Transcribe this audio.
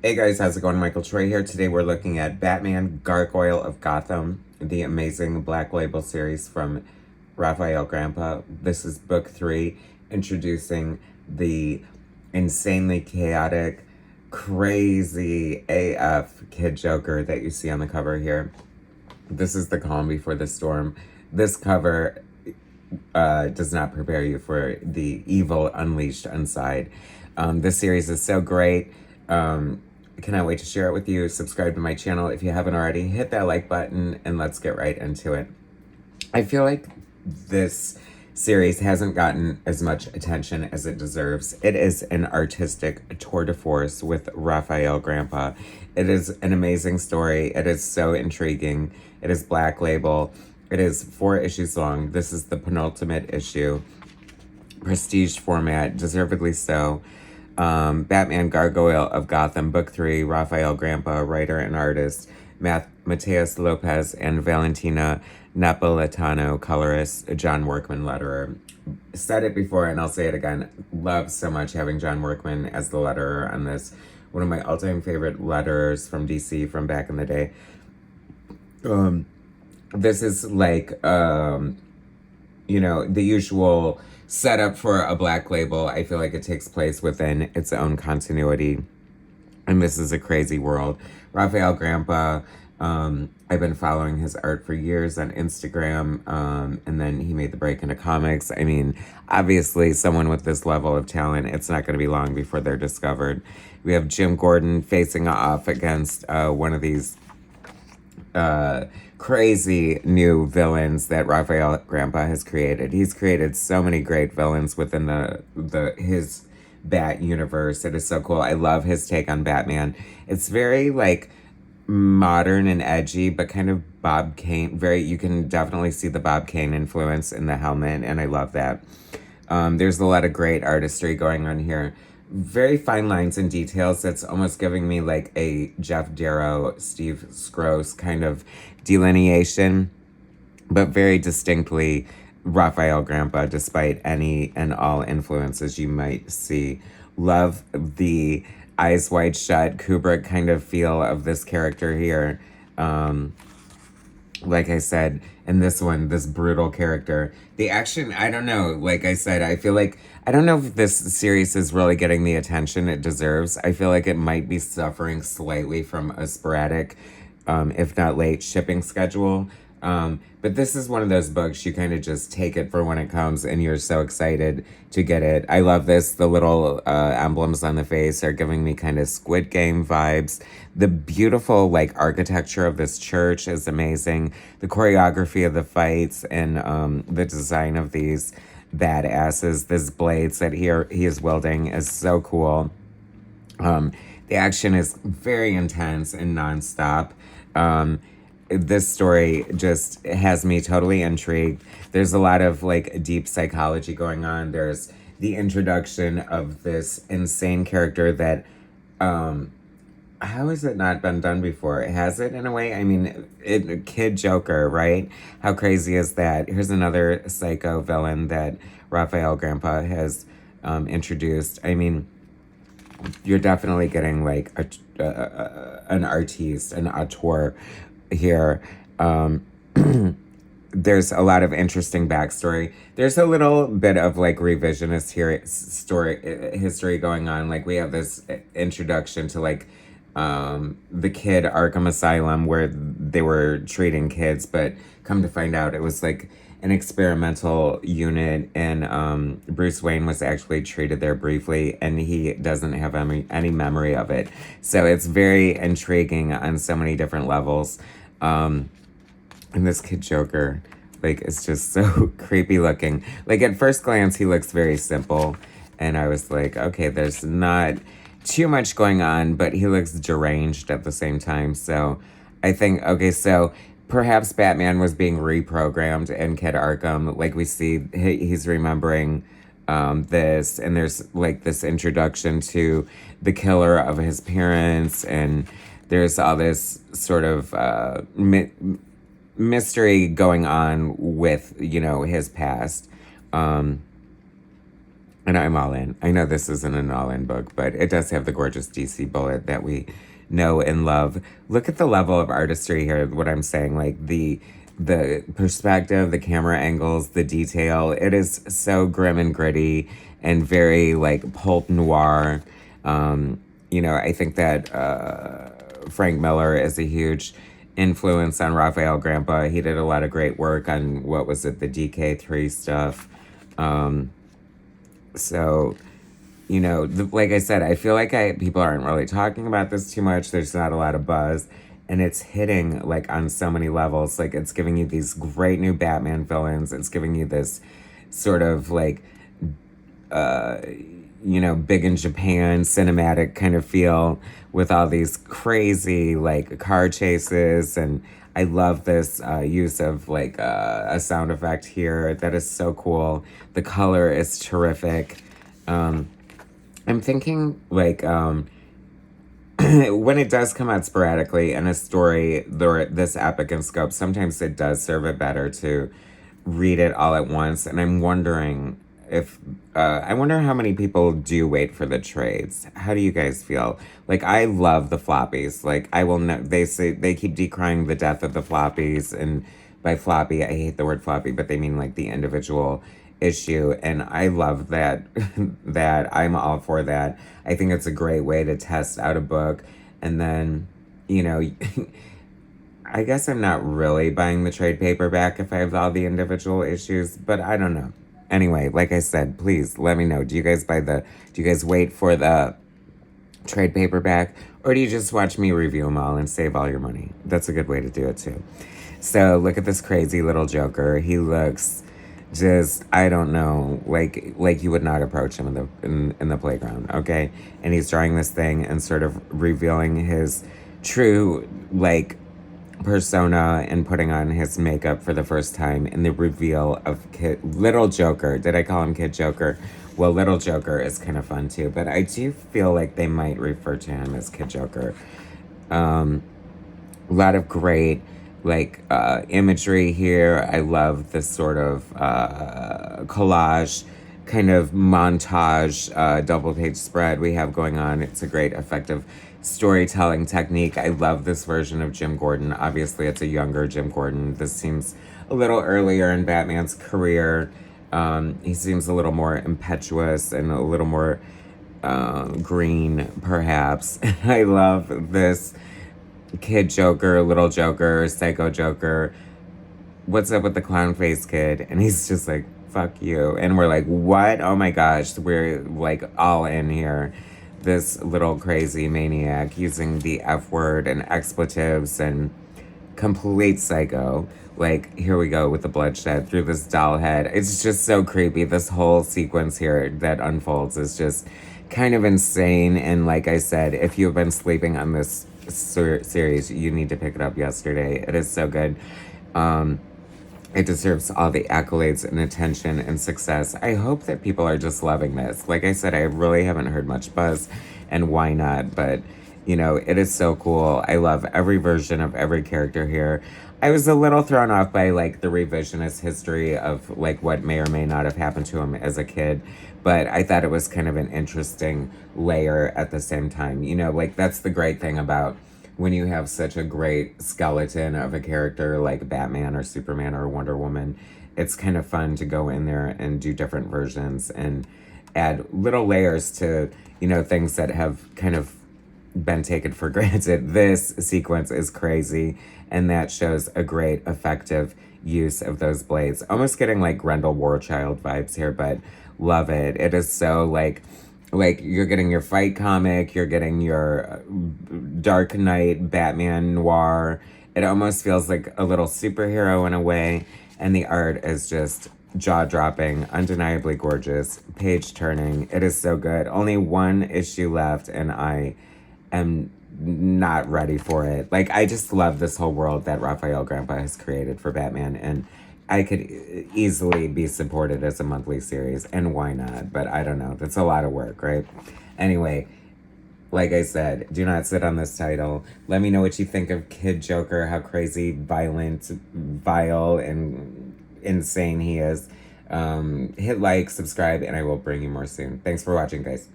Hey guys, how's it going? Michael Troy here. Today we're looking at Batman-Gargoyle of Gotham, the amazing Black Label series from Rafael Grampá. This is book 3, introducing the insanely chaotic, crazy AF Kid Joker that you see on the cover here. This is the calm before the storm. This cover does not prepare you for the evil unleashed inside. This series is so great. Cannot wait to share it with you. Subscribe to my channel if you haven't already. Hit that like button and let's get right into it. I feel like this series hasn't gotten as much attention as it deserves. It is an artistic tour de force with Rafael Grampá. It is an amazing story. It is so intriguing. It is Black Label. It is 4 issues long. This is the penultimate issue. Prestige format, deservedly so. Batman-Gargoyle of Gotham, Book 3, Rafael Grampá, writer and artist, Mateus Lopez and Valentina Napolitano, colorist, John Workman, letterer. Said it before and I'll say it again. Love so much having John Workman as the letterer on this. One of my all-time favorite letterers from DC from back in the day. This is like, the usual setup for a Black Label. I feel like it takes place within its own continuity. And this is a crazy world. Rafael Grampá, I've been following his art for years on Instagram, and then he made the break into comics. I mean, obviously, someone with this level of talent, it's not going to be long before they're discovered. We have Jim Gordon facing off against one of these crazy new villains that Rafael Grampá has created. He's created so many great villains within his Bat universe. It is so cool. I love his take on Batman. It's very like modern and edgy, but kind of Bob Kane. You can definitely see the Bob Kane influence in the helmet, and I love that. There's a lot of great artistry going on here. Very fine lines and details. That's almost giving me like a Jeff Darrow, Steve Skroce kind of delineation, but very distinctly Rafael Grampá, despite any and all influences you might see. Love the eyes wide shut Kubrick kind of feel of this character here. Like I said, in this one, this brutal character. The action, I don't know. Like I said, I feel like, I don't know if this series is really getting the attention it deserves. I feel like it might be suffering slightly from a sporadic, if not late, shipping schedule. But this is one of those books you kind of just take it for when it comes and you're so excited to get it. I love this. The little emblems on the face are giving me kind of Squid Game vibes. The beautiful like architecture of this church is amazing. The choreography of the fights and the design of these badasses, these blades that he is wielding is so cool. The action is very intense and nonstop. This story just has me totally intrigued. There's a lot of like deep psychology going on. There's the introduction of this insane character that, how has it not been done before? Has it in a way? I mean, Kid Joker, right? How crazy is that? Here's another psycho villain that Rafael Grampá has introduced. I mean, you're definitely getting like an artiste, an auteur here. There's a lot of interesting backstory. There's a little bit of like revisionist history going on. Like we have this introduction to like the kid Arkham Asylum where they were treating kids, but come to find out it was like an experimental unit, and Bruce Wayne was actually treated there briefly, and he doesn't have any memory of it. So it's very intriguing on so many different levels. And this Kid Joker, like, is just so creepy looking. Like, at first glance, he looks very simple, and I was like, okay, there's not too much going on, but he looks deranged at the same time. So I think, okay, so perhaps Batman was being reprogrammed in Kid Arkham. Like we see, he's remembering this, and there's like this introduction to the killer of his parents, and there's all this sort of mystery going on with, his past. And I'm all in. I know this isn't an all-in book, but it does have the gorgeous DC bullet that we know and love. Look at the level of artistry here, what I'm saying. Like the perspective, the camera angles, the detail. It is so grim and gritty and very like pulp noir. I think that Frank Miller is a huge influence on Rafael Grampá. He did a lot of great work on, what was it, the DK3 stuff. So, like I said, I feel like people aren't really talking about this too much. There's not a lot of buzz. And it's hitting, like, on so many levels. Like, it's giving you these great new Batman villains. It's giving you this sort of, like, big in Japan cinematic kind of feel with all these crazy, like, car chases. And I love this use of, like, a sound effect here that is so cool. The color is terrific. I'm thinking, like, when it does come out sporadically in a story this epic in scope, sometimes it does serve it better to read it all at once. And I'm wondering I wonder how many people do wait for the trades. How do you guys feel? Like, I love the floppies. Like, I will know, they keep decrying the death of the floppies. And by floppy, I hate the word floppy, but they mean like the individual issue. And I love that, that I'm all for that. I think it's a great way to test out a book. And then, I guess I'm not really buying the trade paperback if I have all the individual issues, but I don't know. Anyway, like I said, please let me know. Do you guys wait for the trade paperback, or do you just watch me review them all and save all your money? That's a good way to do it too. So look at this crazy little Joker. He looks just, I don't know, like you would not approach him in the playground, okay? And he's drawing this thing and sort of revealing his true, like, persona and putting on his makeup for the first time in the reveal of Little Joker. Did I call him Kid Joker? Well, Little Joker is kind of fun too, but I do feel like they might refer to him as Kid Joker. A lot of great, like, imagery here. I love this sort of collage, kind of montage, double page spread we have going on. It's a great, effective storytelling technique. I love this version of Jim Gordon. Obviously, it's a younger Jim Gordon. This seems a little earlier in Batman's career. He seems a little more impetuous and a little more green, perhaps. I love this Kid Joker, Little Joker, Psycho Joker. What's up with the clown face kid? And he's just like, fuck you. And we're like, what? Oh my gosh, we're like all in here. This little crazy maniac using the F word and expletives and complete psycho. Like, here we go with the bloodshed through this doll head. It's just so creepy. This whole sequence here that unfolds is just kind of insane. And like I said, if you've been sleeping on this series, you need to pick it up yesterday. It is so good. It deserves all the accolades and attention and success. I hope that people are just loving this. Like I said, I really haven't heard much buzz, and why not? But, it is so cool. I love every version of every character here. I was a little thrown off by, like, the revisionist history of, like, what may or may not have happened to him as a kid. But I thought it was kind of an interesting layer at the same time. Like, that's the great thing about when you have such a great skeleton of a character like Batman or Superman or Wonder Woman. It's kind of fun to go in there and do different versions and add little layers to, things that have kind of been taken for granted. This sequence is crazy, and that shows a great effective use of those blades. Almost getting like Grendel Warchild vibes here, but love it. It is so like you're getting your fight comic, you're getting your Dark Knight, Batman noir. It almost feels like a little superhero in a way, and the art is just jaw-dropping, undeniably gorgeous, page-turning. It is so good. Only one issue left, and I am not ready for it. Like, I just love this whole world that Rafael Grampá has created for Batman, and I could easily be supported as a monthly series, and why not? But I don't know. That's a lot of work, right? Anyway, like I said, do not sit on this title. Let me know what you think of Kid Joker, how crazy, violent, vile, and insane he is. Hit like, subscribe, and I will bring you more soon. Thanks for watching, guys.